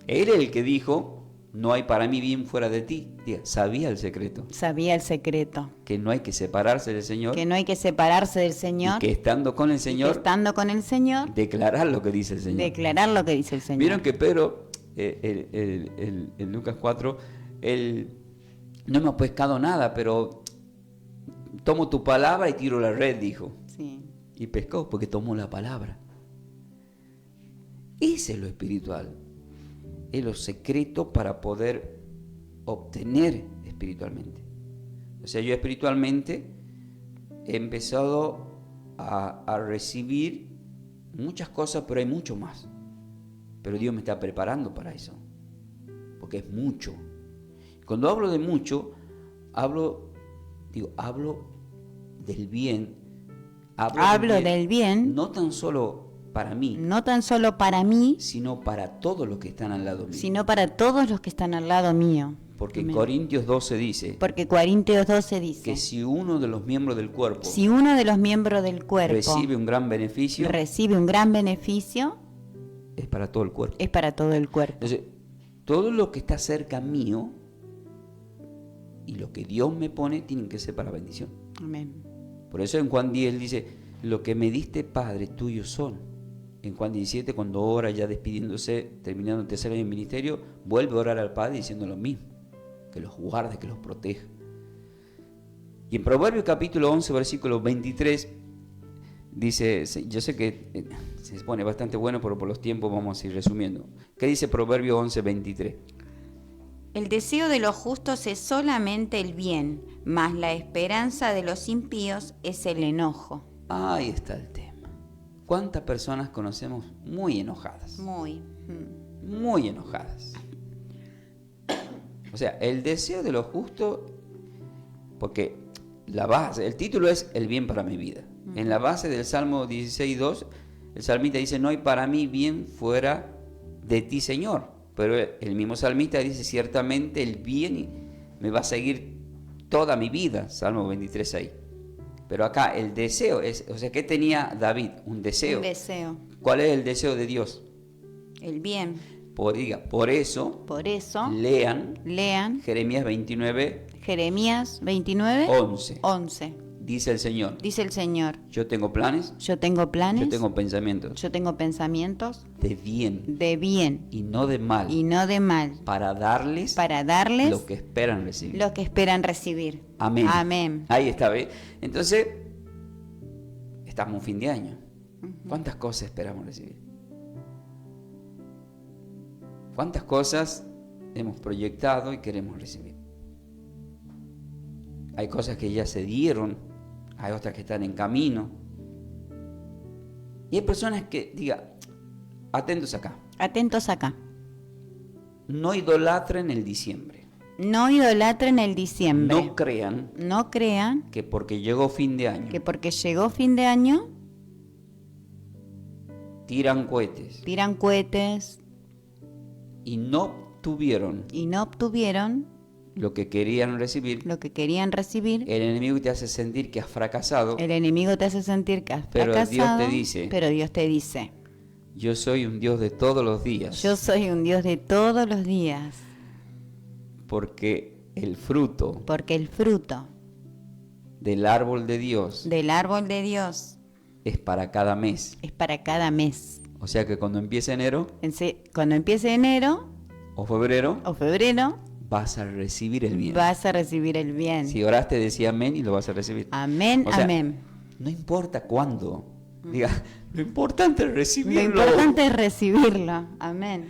Él es el que dijo, no hay para mí bien fuera de ti. Diga, sabía el secreto. Sabía el secreto, Que no hay que separarse del Señor. que no hay que separarse del Y Señor, que estando con el y que Señor, estando con el Señor, declarar lo que dice el Señor. declarar lo que dice el Señor. Vieron que Pedro, en Lucas 4, él no hemos pescado nada, pero tomo tu palabra y tiro la red, dijo. Sí. Y pescó porque tomó la palabra. Ese es lo espiritual. Es lo secreto para poder obtener espiritualmente. O sea, yo espiritualmente he empezado a recibir muchas cosas, pero hay mucho más. Pero Dios me está preparando para eso. Porque es mucho. Cuando hablo de mucho, hablo del bien. Hablo del bien, No tan solo para mí, no tan solo para mí, sino para todos los que están al lado mío. sino para todos los que están al lado mío. Porque en Amén. Corintios 12 dice Porque Corintios 12 dice, que si uno de los miembros del cuerpo si uno de los miembros del cuerpo recibe un gran beneficio, recibe un gran beneficio, es para todo el cuerpo. es para todo el cuerpo. Entonces, todo lo que está cerca mío y lo que Dios me pone tienen que ser para bendición. Amén. Por eso en Juan 10 dice, lo que me diste, Padre, tuyos son. En Juan 17, cuando ora ya despidiéndose, terminando el tercer año de ministerio, vuelve a orar al Padre diciendo lo mismo, que los guarde, que los proteja. Y en Proverbios capítulo 11, versículo 23, dice, yo sé que se pone bastante bueno, pero por los tiempos vamos a ir resumiendo. ¿Qué dice Proverbios 11, 23? El deseo de los justos es solamente el bien, mas la esperanza de los impíos es el enojo. Ahí está el tema. ¿Cuántas personas conocemos muy enojadas? Muy. Muy enojadas. O sea, el deseo de los justos, porque la base, el título es el bien para mi vida. En la base del Salmo 16:2, el salmista dice, no hay para mí bien fuera de ti, Señor. Pero el mismo salmista dice, ciertamente el bien me va a seguir toda mi vida, Salmo 23:6. Pero acá el deseo es, o sea, ¿qué tenía David? Un deseo. Un deseo. ¿Cuál es el deseo de Dios? El bien. Por eso, Por eso, lean lean Jeremías 29, Jeremías 29, 11. 11. Dice el Señor, Dice el Señor, yo tengo planes, yo tengo planes, yo tengo pensamientos yo tengo pensamientos de bien de bien y no de mal, y no de mal, para darles para lo que esperan recibir. lo que esperan recibir. Amén. Amén. Ahí está, ¿ves? Entonces, estamos en fin de año. ¿Cuántas cosas esperamos recibir? ¿Cuántas cosas hemos proyectado y queremos recibir? Hay cosas que ya se dieron, hay otras que están en camino. Y hay personas que, atentos acá, Atentos acá. no idolatren el diciembre. No idolatren el diciembre. No crean No crean que porque llegó fin de año, que porque llegó fin de año tiran cohetes tiran cohetes y no obtuvieron y no obtuvieron lo que querían recibir, lo que querían recibir, el enemigo te hace sentir que has fracasado. el enemigo te hace sentir que has Pero fracasado, Dios te dice, pero Dios te dice, yo soy un Dios de todos los días. yo soy un Dios de todos los días, Porque el fruto porque el fruto del árbol de Dios del árbol de Dios es para cada mes. es para cada mes. O sea que cuando empiece enero Cuando empiece enero o febrero, o febrero, vas a recibir el bien. vas a recibir el bien. Si oraste, decía amén y lo vas a recibir. Amén, O sea, amén. No importa cuándo. Diga, lo importante es Lo recibirlo. importante es recibirlo. Amén.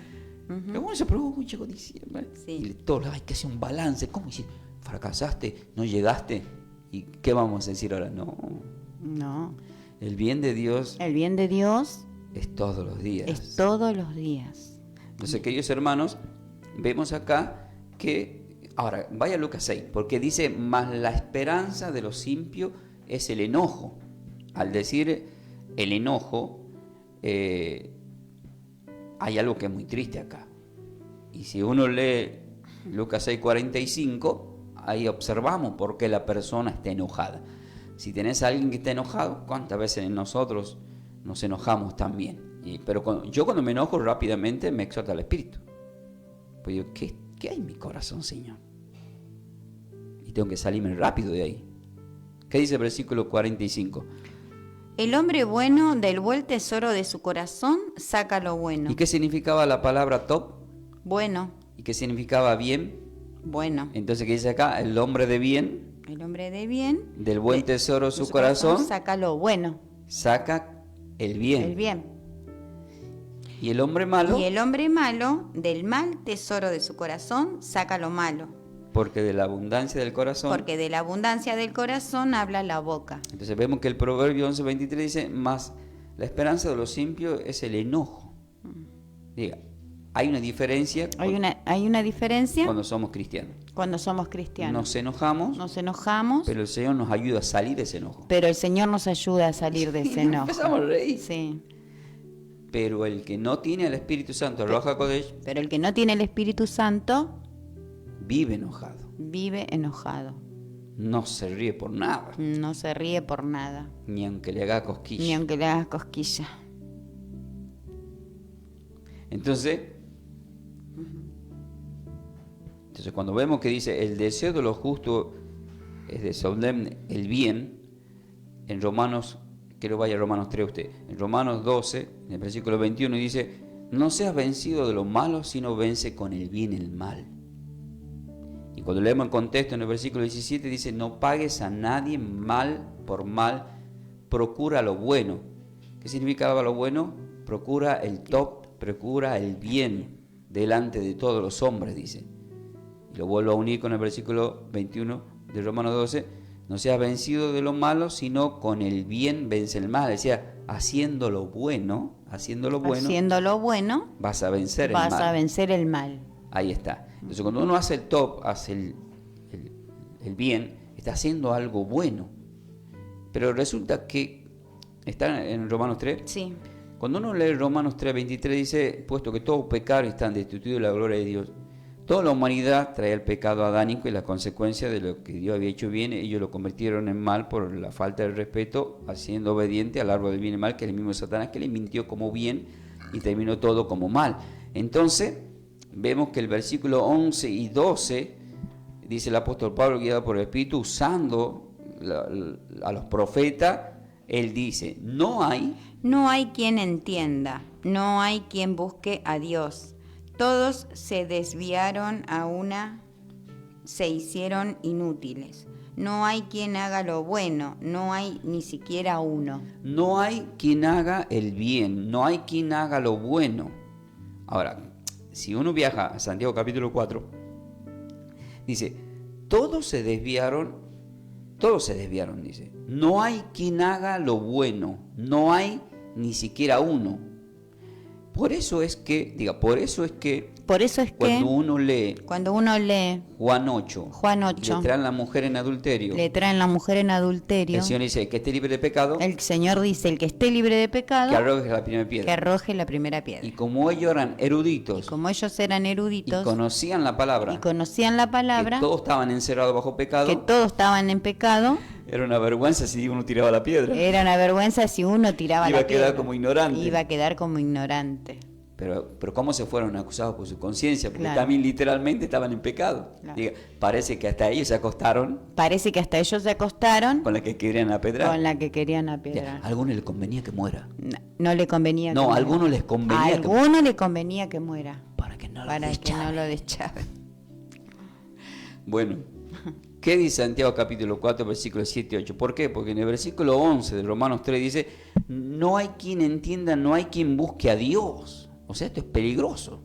Ujú. Pero bueno, se preocupa mucho con diciembre. Sí. Y todos, hay que hacer un balance. ¿Cómo decir? ¿Fracasaste? ¿No llegaste? ¿Y qué vamos a decir ahora? No. No. El bien de Dios El bien de Dios es todos los días. es todos los días. Entonces, queridos hermanos, vemos acá que, ahora, vaya a Lucas 6, porque dice, mas la esperanza de los impios es el enojo. Al decir el enojo, hay algo que es muy triste acá. Y si uno lee Lucas 6:45, ahí observamos por qué la persona está enojada. Si tenés a alguien que está enojado, ¿cuántas veces nosotros nos enojamos también? Pero yo cuando me enojo rápidamente me exhorta el Espíritu. Pues digo, ¿qué hay en mi corazón, Señor? Y tengo que salirme rápido de ahí. ¿Qué dice el versículo 45? El hombre bueno del buen tesoro de su corazón saca lo bueno. ¿Y qué significaba la palabra top? Bueno, ¿Y qué significaba bien? bueno. Entonces, ¿qué dice acá? El hombre de bien, El hombre de bien del buen tesoro de su corazón, Saca lo bueno, saca el bien. el bien. Y el hombre malo, Y el hombre malo del mal tesoro de su corazón saca lo malo. porque de la abundancia del corazón. Porque de la abundancia del corazón habla la boca. Entonces vemos que el Proverbio 11:23 dice, más la esperanza de los impios es el enojo. Diga, hay una diferencia Hay una diferencia cuando somos cristianos. cuando somos cristianos. Nos enojamos, Nos enojamos, pero el Señor nos ayuda a salir de ese enojo. pero el Señor nos ayuda a salir de ese Y enojo. empezamos a reír. Sí. Pero el que no tiene el Espíritu Santo, el Ruach HaKodesh, Pero el que no tiene el Espíritu Santo vive enojado. vive enojado. No se ríe por nada, No se ríe por nada, ni aunque le haga cosquillas. ni aunque le hagas cosquilla. Entonces cuando vemos que dice el deseo de los justos es de solemne el bien, en Romanos, quiero vaya a Romanos 3 usted, en Romanos 12, en el versículo 21 dice, no seas vencido de lo malo, sino vence con el bien el mal. Y cuando leemos en contexto en el versículo 17 dice, no pagues a nadie mal por mal, procura lo bueno. ¿Qué significaba lo bueno? Procura el top, procura el bien delante de todos los hombres, dice. Y lo vuelvo a unir con el versículo 21 de Romanos 12, no seas vencido de lo malo, sino con el bien vence el mal. Decía, haciendo lo bueno, Haciendo lo bueno, vas a vencer el vas mal. a vencer el mal. Ahí está. Entonces cuando uno hace el top, hace el bien, está haciendo algo bueno. Pero resulta que, está en Romanos 3, Sí. cuando uno lee Romanos 3:23 dice, puesto que todos pecaron y están destituidos de la gloria de Dios, toda la humanidad trae el pecado adánico y la consecuencia de lo que Dios había hecho bien, ellos lo convirtieron en mal por la falta de respeto, haciendo obediente al árbol del bien y mal, que es el mismo Satanás que le mintió como bien y terminó todo como mal. Entonces, vemos que el versículo 11 y 12, dice el apóstol Pablo, guiado por el Espíritu, usando a los profetas, él dice, no hay quien entienda, no hay quien busque a Dios. Todos se desviaron a una, se hicieron inútiles. No hay quien haga lo bueno, no hay ni siquiera uno. No hay quien haga el bien, no hay quien haga lo bueno. Ahora, si uno viaja a Santiago capítulo 4, dice, todos se desviaron, dice. No hay quien haga lo bueno, no hay ni siquiera uno. Por eso es que Por eso es que cuando uno lee Juan 8, le traen la mujer en adulterio, le traen la mujer en adulterio, el Señor dice que esté libre de pecado, el Señor dice, el que esté libre de pecado, que arroje la primera que piedra. arroje la primera piedra. Y como ellos eran eruditos Y como ellos eran y eruditos conocían la palabra, y conocían la palabra, que todos estaban encerrados bajo pecado, que todos estaban en pecado, era una vergüenza si uno tiraba la piedra. era una vergüenza si uno tiraba Iba la a quedar piedra. como ignorante. Iba a quedar como ignorante. Pero ¿cómo se fueron acusados por su conciencia? Porque Claro. también literalmente estaban en pecado. Claro. Diga, parece que hasta ellos se acostaron Parece que hasta ellos se acostaron con la que querían apedrar. con la que querían Ya, apedrar. a algunos les convenía que muera. No le convenía que No, a muera. algunos les convenía A que algunos le convenía que muera. para que no lo Para que dechaven. no lo dechaven. Bueno, ¿qué dice Santiago capítulo 4, versículos 7 y 8? ¿Por qué? Porque en el versículo 11 de Romanos 3 dice, no hay quien entienda, no hay quien busque a Dios. O sea, esto es peligroso,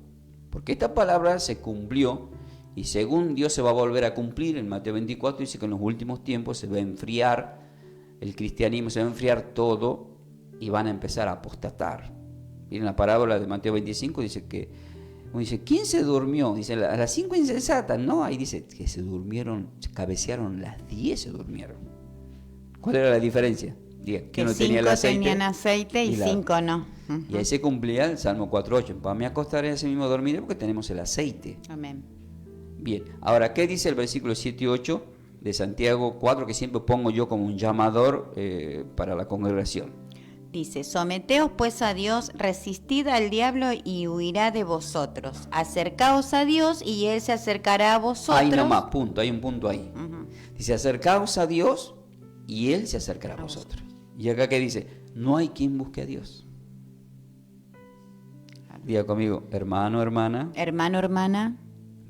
porque esta palabra se cumplió y según Dios se va a volver a cumplir. En Mateo 24 dice que en los últimos tiempos se va a enfriar el cristianismo, se va a enfriar todo y van a empezar a apostatar. Miren la parábola de Mateo 25, dice que uno dice, ¿quién se durmió? Dice, a las 5 insensatas. No, ahí dice que se durmieron, se cabecearon, las 10 se durmieron. ¿Cuál era la diferencia? Diga, Que uno tenía el 5 aceite tenían aceite y la- 5 no. Y ahí se cumplía el Salmo 4.8. Para mí acostaré ese mismo dormiré porque tenemos el aceite. Amén. Bien, ahora, ¿qué dice el versículo 7 y 8 de Santiago 4, que siempre pongo yo como un llamador para la congregación? Dice, someteos pues a Dios, resistid al diablo y huirá de vosotros. Acercaos a Dios y Él se acercará a vosotros. Ahí nomás, punto, hay un punto ahí. Ujú. Dice, acercaos a Dios y Él se acercará a vosotros. Y acá que dice, no hay quien busque a Dios. Diga conmigo, hermano, hermana, Hermano, hermana,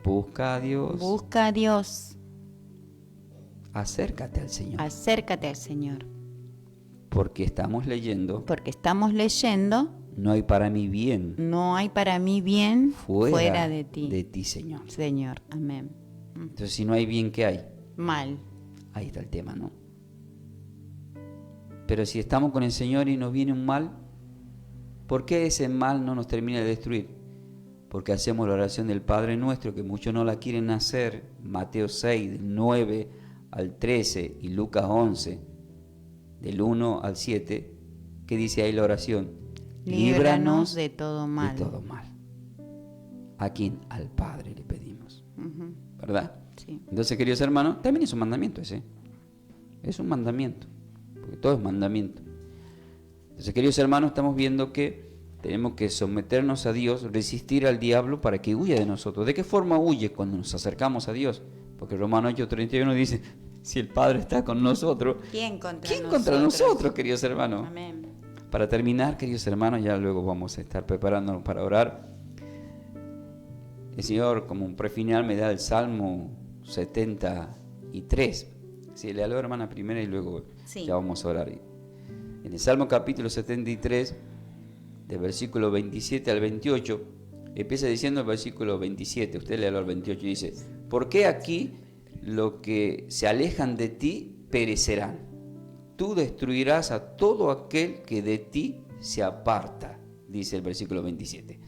busca a Dios, busca a Dios, acércate al Señor. acércate al Señor. Porque estamos leyendo, Porque estamos leyendo, no hay para mí bien no hay para mí bien fuera de ti. Señor. Señor, amén. Entonces, si no hay bien, ¿qué hay? Mal. Ahí está el tema, ¿no? Pero si estamos con el Señor y nos viene un mal, ¿por qué ese mal no nos termina de destruir? Porque hacemos la oración del Padre Nuestro, que muchos no la quieren hacer, Mateo 6, del 9 al 13 y Lucas 11, del 1 al 7, que dice ahí la oración, Líbranos de todo mal. de todo mal. ¿A quién? Al Padre le pedimos, Ujú, ¿verdad? sí. Entonces, queridos hermanos, también es un mandamiento ese. Es un mandamiento, porque todo es mandamiento. Entonces, queridos hermanos, estamos viendo que tenemos que someternos a Dios, resistir al diablo para que huya de nosotros. ¿De qué forma huye cuando nos acercamos a Dios? Porque Romanos 8:31 dice, si el Padre está con nosotros, ¿Quién contra ¿quién nosotros? contra nosotros, queridos hermanos? Amén. Para terminar, queridos hermanos, ya luego vamos a estar preparándonos para orar. El Señor, como un prefinal, me da el Salmo 73. Sí, léalo, hermana, primero y luego Sí. ya vamos a orar. En el Salmo capítulo 73, del versículo 27 al 28, empieza diciendo el versículo 27, usted léalo al 28 y dice, ¿por qué aquí los que se alejan de ti perecerán? Tú destruirás a todo aquel que de ti se aparta, dice el versículo 27.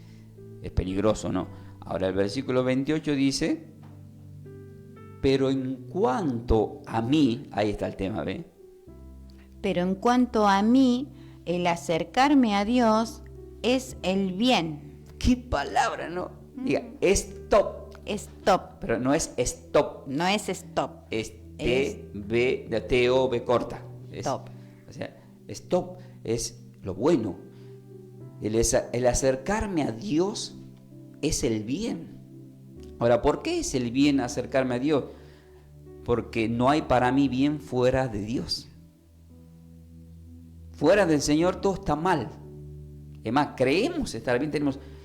Es peligroso, ¿no? Ahora el versículo 28 dice, pero en cuanto a mí, ahí está el tema, ¿ve? Pero en cuanto a mí, el acercarme a Dios es el bien. ¿Qué palabra, no? Diga, stop, Stop. pero no es stop, No es stop. es T-B, de T-O-B corta. Es, Stop. O sea, stop es lo bueno. El acercarme a Dios es el bien. Ahora, ¿por qué es el bien acercarme a Dios? Porque no hay para mí bien fuera de Dios. Fuera del Señor todo está mal. Es más, creemos estar bien,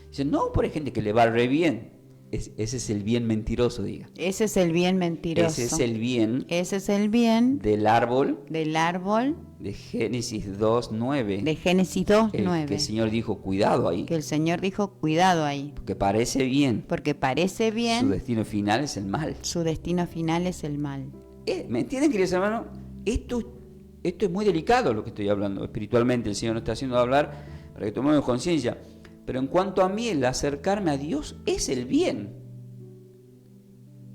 dicen, no, por hay gente que le va re bien. Ese es el bien mentiroso, diga. Ese es el bien mentiroso. Ese es el bien Ese es el bien del árbol del árbol de Génesis 2:9. de Génesis 2:9. Que el Señor dijo, cuidado ahí, Que el Señor dijo, cuidado ahí. porque parece bien, Porque parece su bien, destino final es el mal. su destino final es el mal. ¿Me entienden, queridos hermanos? Esto es muy delicado lo que estoy hablando. Espiritualmente el Señor nos está haciendo hablar para que tomemos conciencia. Pero en cuanto a mí, el acercarme a Dios es el bien.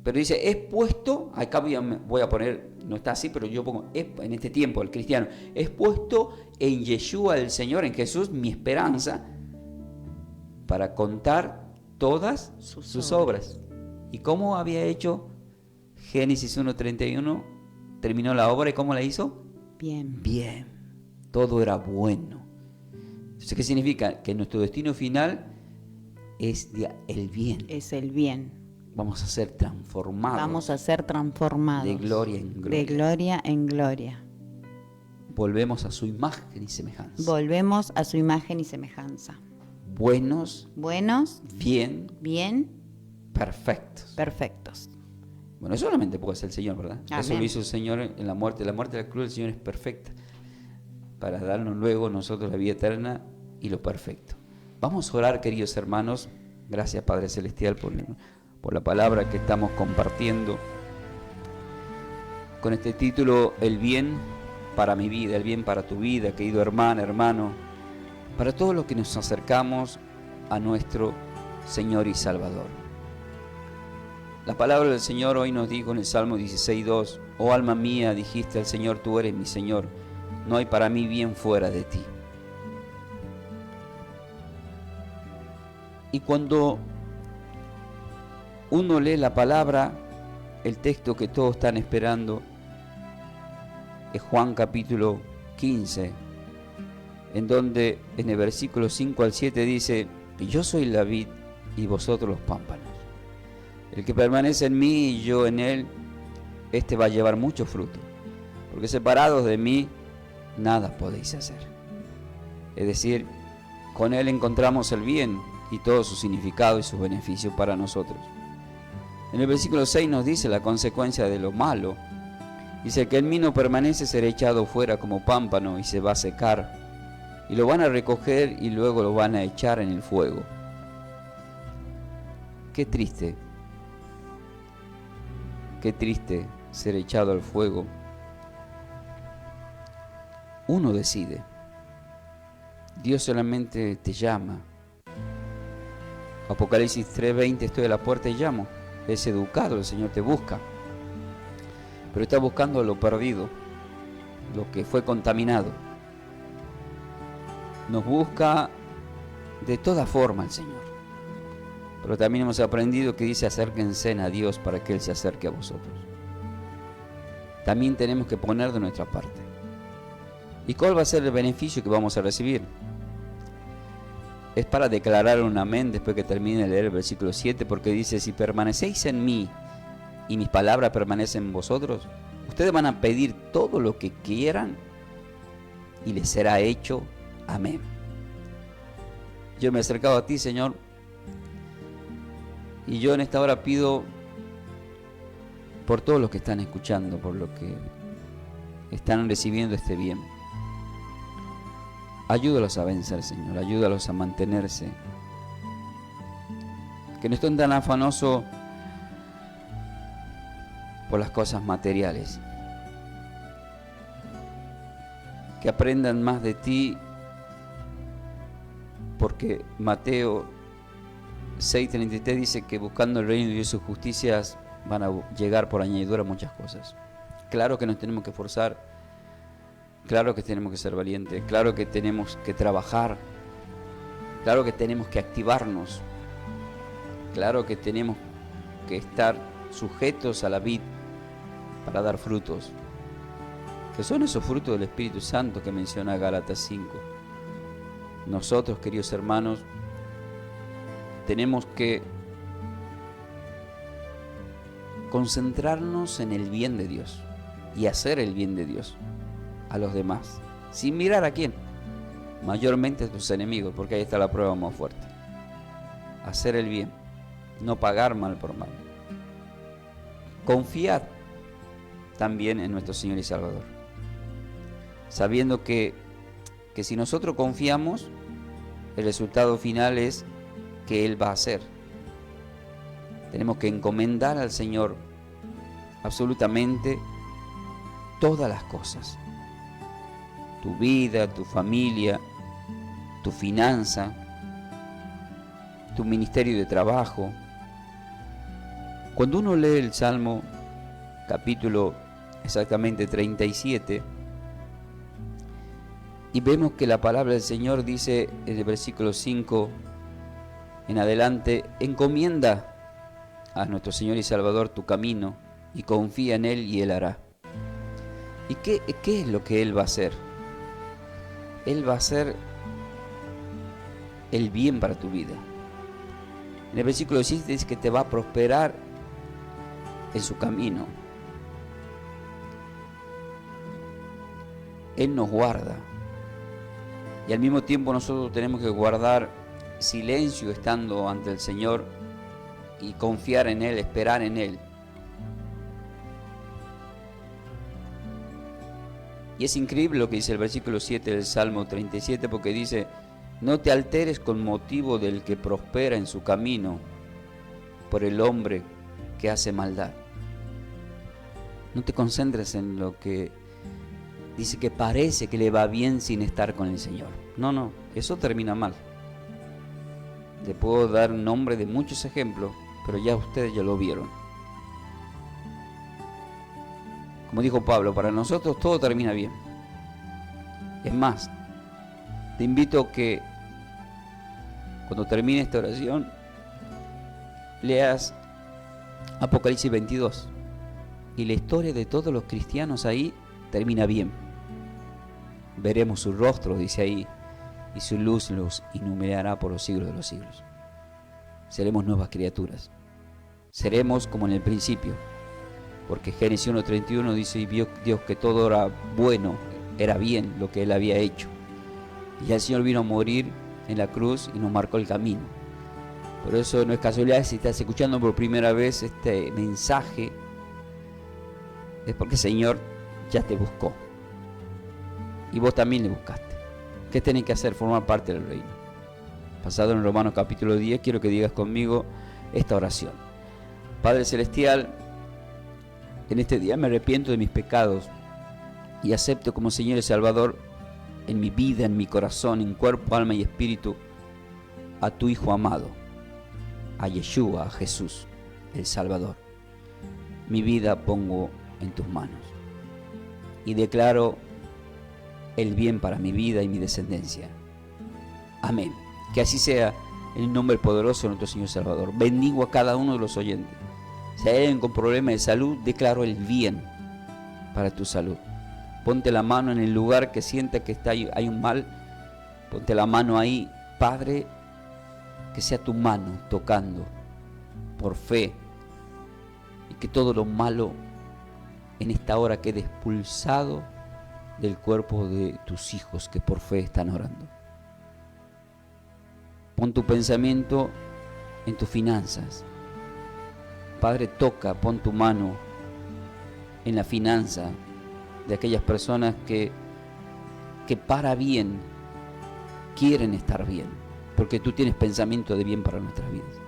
Pero dice, es puesto, acá voy a poner, no está así, pero yo pongo, en este tiempo, el cristiano, es puesto en Yeshua el Señor, en Jesús, mi esperanza, para contar todas sus obras. ¿Y cómo había hecho Génesis 1:31? Terminó la obra y ¿cómo la hizo? Bien. Bien. Todo era bueno. ¿Qué significa? Que nuestro destino final es el bien. Es el bien. Vamos a ser transformados. Vamos a ser transformados. De gloria en gloria. De gloria en gloria. Volvemos a su imagen y semejanza. Volvemos a su imagen y semejanza. Buenos. Buenos. Bien. Bien. Perfectos. Perfectos. Bueno, eso solamente puede ser el Señor, ¿verdad? Amén. Eso lo hizo el Señor en la muerte. La muerte de la cruz del Señor es perfecta. Para darnos luego nosotros la vida eterna y lo perfecto. Vamos a orar, queridos hermanos. Gracias, Padre Celestial, por la palabra que estamos compartiendo. Con este título, el bien para mi vida, el bien para tu vida, querido hermano, hermano. Para todos los que nos acercamos a nuestro Señor y Salvador. La palabra del Señor hoy nos dijo en el Salmo 16:2: oh alma mía, dijiste al Señor, tú eres mi Señor. No hay para mí bien fuera de ti. Y cuando uno lee la palabra, el texto que todos están esperando es Juan capítulo 15, en donde en el versículo 5 al 7 dice: yo soy la vid y vosotros los pámpanos. El que permanece en mí y yo en él, este va a llevar mucho fruto, porque separados de mí, nada podéis hacer. Es decir, con él encontramos el bien y todo su significado y su beneficio para nosotros. En el versículo 6 nos dice la consecuencia de lo malo. Dice que en mí no permanece, será echado fuera como pámpano y se va a secar. Y lo van a recoger y luego lo van a echar en el fuego. Qué triste ser echado al fuego. Uno decide. Dios solamente te llama. Apocalipsis 3:20, estoy a la puerta y llamo. Es educado, el Señor te busca. Pero está buscando lo perdido, lo que fue contaminado. Nos busca de toda forma el Señor. Pero también hemos aprendido que dice: acérquense a Dios para que Él se acerque a vosotros. También tenemos que poner de nuestra parte. ¿Y cuál va a ser el beneficio que vamos a recibir? Es para declarar un amén después que termine de leer el versículo 7, porque dice: si permanecéis en mí y mis palabras permanecen en vosotros, ustedes van a pedir todo lo que quieran y les será hecho. Amén. Yo me he acercado a ti, Señor, y yo en esta hora pido por todos los que están escuchando, por los que están recibiendo este bien. Ayúdalos a vencer, Señor, ayúdalos a mantenerse. Que no estén tan afanosos por las cosas materiales. Que aprendan más de ti, porque Mateo 6:33 dice que buscando el reino de Dios y sus justicias van a llegar por añadidura muchas cosas. Claro que nos tenemos que esforzar, claro que tenemos que ser valientes, claro que tenemos que trabajar, claro que tenemos que activarnos, claro que tenemos que estar sujetos a la vid para dar frutos, que son esos frutos del Espíritu Santo que menciona Gálatas 5. Nosotros, queridos hermanos, tenemos que concentrarnos en el bien de Dios y hacer el bien de Dios a los demás, sin mirar a quién, mayormente a tus enemigos, porque ahí está la prueba más fuerte. Hacer el bien, no pagar mal por mal. Confiar también en nuestro Señor y Salvador, sabiendo que si nosotros confiamos, el resultado final es que Él va a hacer. Tenemos que encomendar al Señor absolutamente todas las cosas. Tu vida, tu familia, tu finanza, tu ministerio de trabajo. Cuando uno lee el Salmo, capítulo exactamente 37, y vemos que la palabra del Señor dice en el versículo 5 en adelante: encomienda a nuestro Señor y Salvador tu camino y confía en Él y Él hará. ¿Y qué es lo que Él va a hacer? Él va a hacer el bien para tu vida. En el versículo 7 dice que te va a prosperar en su camino. Él nos guarda. Y al mismo tiempo nosotros tenemos que guardar silencio estando ante el Señor y confiar en Él, esperar en Él. Y es increíble lo que dice el versículo 7 del Salmo 37, porque dice: no te alteres con motivo del que prospera en su camino, por el hombre que hace maldad. No te concentres en lo que dice que parece que le va bien sin estar con el Señor. No, eso termina mal. Te puedo dar un nombre de muchos ejemplos, pero ya ustedes ya lo vieron. Como dijo Pablo, para nosotros todo termina bien. Es más, te invito a que cuando termine esta oración leas Apocalipsis 22 y la historia de todos los cristianos ahí termina bien. Veremos su rostro, dice ahí, y su luz los iluminará por los siglos de los siglos. Seremos nuevas criaturas. Seremos como en el principio, porque Génesis 1:31 dice: y vio Dios que todo era bueno, era bien lo que Él había hecho. Y ya el Señor vino a morir en la cruz y nos marcó el camino. Por eso no es casualidad si estás escuchando por primera vez este mensaje, es porque el Señor ya te buscó. Y vos también le buscaste. ¿Qué tenés que hacer? Formar parte del reino. Basado en Romanos capítulo 10, quiero que digas conmigo esta oración. Padre Celestial, en este día me arrepiento de mis pecados y acepto como Señor y Salvador en mi vida, en mi corazón, en cuerpo, alma y espíritu, a tu Hijo amado, a Yeshua, a Jesús, el Salvador. Mi vida pongo en tus manos y declaro el bien para mi vida y mi descendencia. Amén. Que así sea, en el nombre poderoso de nuestro Señor Salvador. Bendigo a cada uno de los oyentes. Si hay alguien con problemas de salud, declaro el bien para tu salud. Ponte la mano en el lugar que sienta que hay un mal. Ponte la mano ahí, Padre, que sea tu mano tocando por fe, y que todo lo malo en esta hora quede expulsado del cuerpo de tus hijos que por fe están orando. Pon tu pensamiento en tus finanzas. Padre, toca, pon tu mano en la finanza de aquellas personas que para bien quieren estar bien, porque tú tienes pensamiento de bien para nuestras vidas.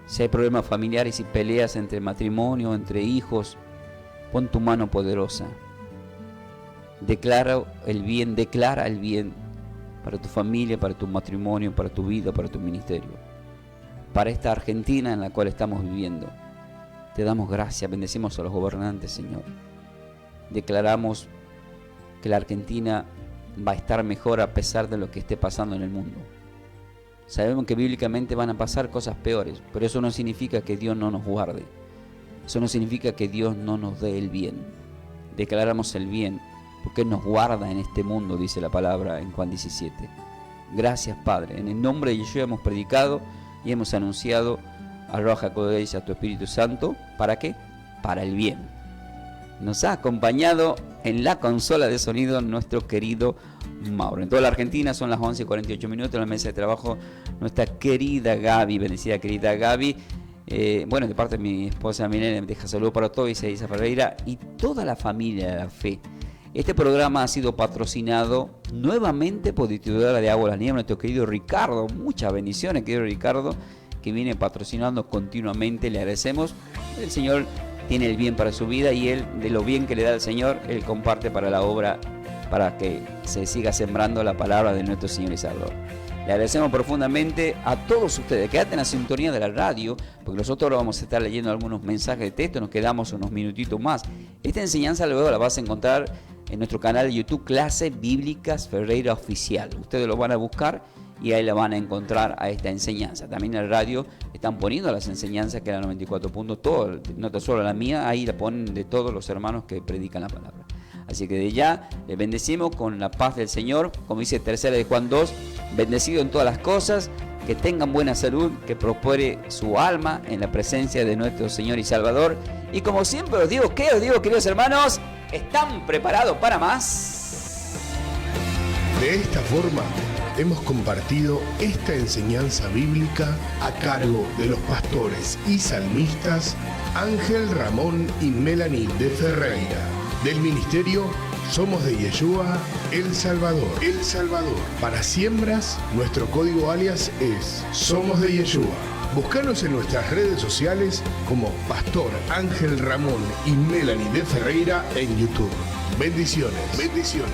Si hay problemas familiares y peleas entre matrimonio, entre hijos, pon tu mano poderosa. Declara el bien para tu familia, para tu matrimonio, para tu vida, para tu ministerio, para esta Argentina en la cual estamos viviendo. Te damos gracias, bendecimos a los gobernantes, Señor. Declaramos que la Argentina va a estar mejor a pesar de lo que esté pasando en el mundo. Sabemos que bíblicamente van a pasar cosas peores, pero eso no significa que Dios no nos guarde. Eso no significa que Dios no nos dé el bien. Declaramos el bien, porque Él nos guarda en este mundo, dice la palabra en Juan 17. Gracias, Padre. En el nombre de Yeshua hemos predicado y hemos anunciado a Roja Kodesh, a tu Espíritu Santo. ¿Para qué? Para el bien. Nos ha acompañado en la consola de sonido nuestro querido Mauro. En toda la Argentina son las 11:48 en la mesa de trabajo nuestra querida Gaby, bendecida querida Gaby. De parte de mi esposa Milena, me deja saludos para todos, dice Isa Ferreira y toda la familia de la fe. Este programa ha sido patrocinado nuevamente por Distribuidora de Agua La Nieve, nuestro querido Ricardo. Muchas bendiciones, querido Ricardo, que viene patrocinando continuamente. Le agradecemos. El Señor tiene el bien para su vida y Él, de lo bien que le da el Señor, Él comparte para la obra, para que se siga sembrando la palabra de nuestro Señor y Salvador. Le agradecemos profundamente a todos ustedes. Quédate en la sintonía de la radio, porque nosotros ahora vamos a estar leyendo algunos mensajes de texto. Nos quedamos unos minutitos más. Esta enseñanza luego la vas a encontrar en nuestro canal de YouTube, Clases Bíblicas Ferreira Oficial. Ustedes lo van a buscar y ahí la van a encontrar a esta enseñanza. También en el radio están poniendo las enseñanzas que era 94 puntos, todo, no tan solo la mía, ahí la ponen de todos los hermanos que predican la palabra. Así que de ya les bendecimos con la paz del Señor, como dice 3 de Juan 2, bendecido en todas las cosas, que tengan buena salud, que prospere su alma en la presencia de nuestro Señor y Salvador. Y como siempre os digo, ¿qué os digo, queridos hermanos? ¿Están preparados para más? De esta forma hemos compartido esta enseñanza bíblica a cargo de los pastores y salmistas Ángel Ramón y Melanie de Ferreira, del ministerio Somos de Yeshua, El Salvador. El Salvador. Para siembras, nuestro código alias es Somos de Yeshua. Búscanos en nuestras redes sociales como Pastor Ángel Ramón y Melanie de Ferreira en YouTube. Bendiciones. Bendiciones.